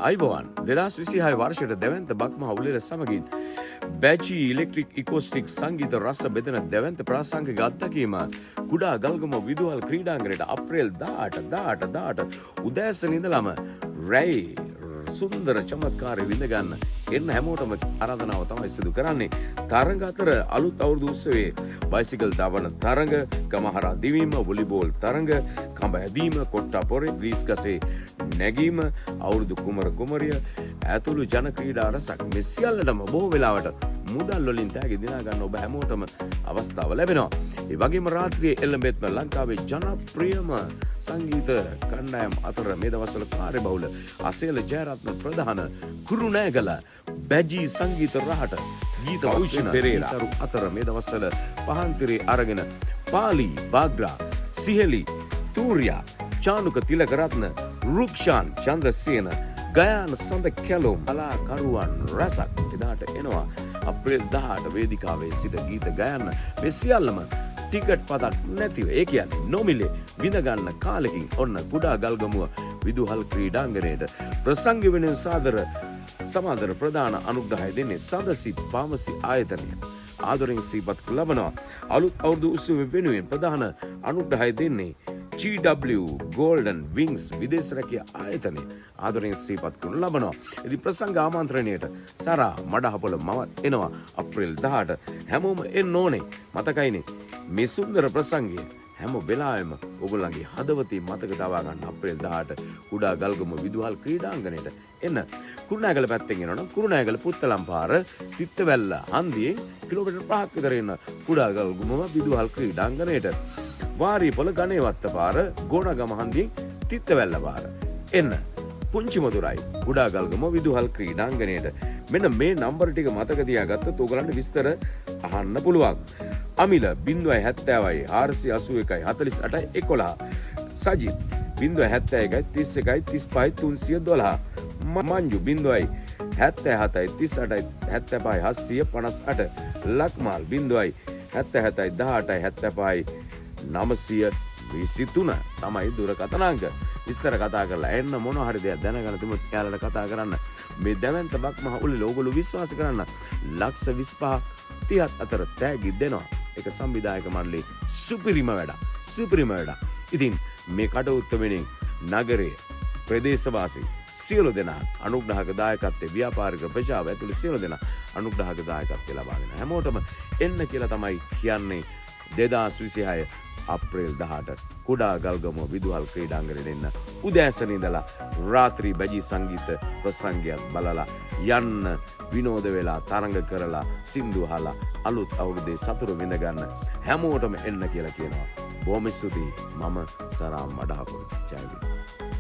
අයිබෝවන් 2026 වර්ෂයට දැවන්ත බක්මහ උළෙල සමගින් බැචි ඉලෙක්ට්‍රික් ඉකෝස්ටික් සංගීත රස බෙදෙන දැවන්ත ප්‍රාසංගික අත්දැකීම කුඩා ගල්ගම විදුහල් ක්‍රීඩාංගණයට අප්‍රේල් 18 උදෑසන ඉඳලම රැයි සුන්දර චමත්කාරය විඳ ගන්න එන්න හැමෝටම ආරාධනාව තමයි සිදු කරන්නේ. තරඟ අතර අලුත් අවුරුදු උත්සවයේ බයිසිකල් දවන තරඟ, ගමහරා දිවීම, වොලිබෝල් තරඟ, කඹ ඇදීම, කොට්ටා පොරේ, ග්‍රීස් ගසේ නැගීම, අවුරුදු කුමර කුමරිය ඇතුළු ජන ක්‍රීඩා රසක් මේ සියල්ලටම බොහෝ වෙලාවට මුදල් වලින් තෑගි දිනා ගන්න ඔබ හැමෝටම අවස්ථාව ලැබෙනවා. ඒ වගේම රාත්‍රියේ එළඹෙත්ම ලංකාවේ ජනප්‍රියම සංගීත කණ්ඩායම් අතර මේ දවස්වල කාර්යබහුල අසේල ජයරත්න ප්‍රධාන කුරුණෑගල බැජී සංගීත රහට ගීත කෞෂික පෙරේරා අතර මේ දවස්වල පහන්තිරේ අරගෙන පාලි බාග්‍රා සිහෙලි තූර්යා චානුක තිලකරත්න රුක්ෂාන් චන්ද්‍රසේන ගයාන සඳ කැලොම් කලාකරුවන් රසක් එදාට එනවා අප්‍රේල් 18 වේදිකාවේ සිට ගීත ගයන්න මේ සියල්ලම ටිකට් පතක් නැතිව ඒ කියන්නේ නොමිලේ විඳ ගන්න කාලෙකින් ඔන්න කුඩා ගල්ගමුව විදුහල් ක්‍රීඩාංගණයට ප්‍රසංග වෙනුවෙන් සමාදර ප්‍රධාන අනුග්‍රහය දෙන්නේ සඳසිත් පාමසි ආයතනය ආදරෙන් සිහිපත් ලබනවා. අලුත් අවුරුදු උත්සවය වෙනුවෙන් ප්‍රධාන අනුග්‍රහය දෙන්නේ GW Golden Wings විදේශ රැකියා ආයතනය ආදරෙන් සිහිපත් කරනු ලබනවා. ඉතින් ප්‍රසංග ආමන්ත්‍රණයට සරා මඩහපොළ මවත් එනවා අප්‍රේල් 18 හැමෝම එන්න ඕනේ. මතකයිනේ මේ සුන්දර ප්‍රසංගය හැම වෙලාවෙම ඔයගොල්ලන්ගේ හදවතින් මතක තබා ගන්න අප්‍රේල් 18 කුඩා ගල්ගම විදුහල් ක්‍රීඩාංගණයට එන්න. කුරුණෑගල පැත්තෙන් එනවනම් කුරුණෑගල පුත්තලම් පාර තිත්තවැල්ල හන්දියේ කිලෝමීටර් 5ක් විතර එන කුඩා ගල්ගම විදුහල් ක්‍රීඩාංගණයට වාරිපොළ ගණේවත්ත පාර ගෝණගම හන්දියෙන් තිත්තවැල්ල පාර එන්න. පුංචි මදුරයි කුඩා ගල්ගම විදුහල් ක්‍රීඩාංගණයට මෙන්න මේ නම්බර ටික මතක තියාගත්තොත් ඔයගලන්ට විස්තර අහන්න පුළුවන්. අමිල 070යි 481යි 48යි 11 සජිත් 071යි 31යි 35යි 312 මංජු 0යි 77යි 38යි 75යි 758 ලක්මාල් 0යි 77යි 18යි 75යි 923 තමයි දුරකථන අංක. විස්තර කතා කරලා එන්න මොන හරි දෙයක් දැනගන්න තිබුත් එයාලට කතා කරන්න. මේ දැවැන්ත බක්මහ උළෙල ඕගොල්ලෝ විශ්වාස කරන්න ලක්ෂ 25 30 අතර තෑගි දෙනවා. ඒක සංවිධායක මණ්ඩලයේ සුපිරිම වැඩ. ඉතින් මේ කටයුත්ත වෙනින් නගරයේ ප්‍රදේශවාසී සියලු දෙනා අනුග්‍රහක දායකත්වයේ ව්‍යාපාරික ප්‍රජාව ඇතුළු සියලු දෙනා අනුග්‍රහක දායකත්වය ලබාගෙන හැමෝටම එන්න කියලා තමයි කියන්නේ. 2026 අප්‍රේල් 18 කුඩා ගල්ගමුව විදුහල් ක්‍රීඩාංගණයට එන්න උදෑසන ඉඳලා රාත්‍රී බැජි සංගීත ප්‍රසංගයක් බලලා යන්න විනෝද වෙලා තරඟ කරලා සින්දු අහලා අලුත් අවුරුද්දේ සතුරු විඳ ගන්න හැමෝටම එන්න කියලා කියනවා. බොහොම ස්තුතියි. මම සරාම් මඩහපොළ. ජය වේවා.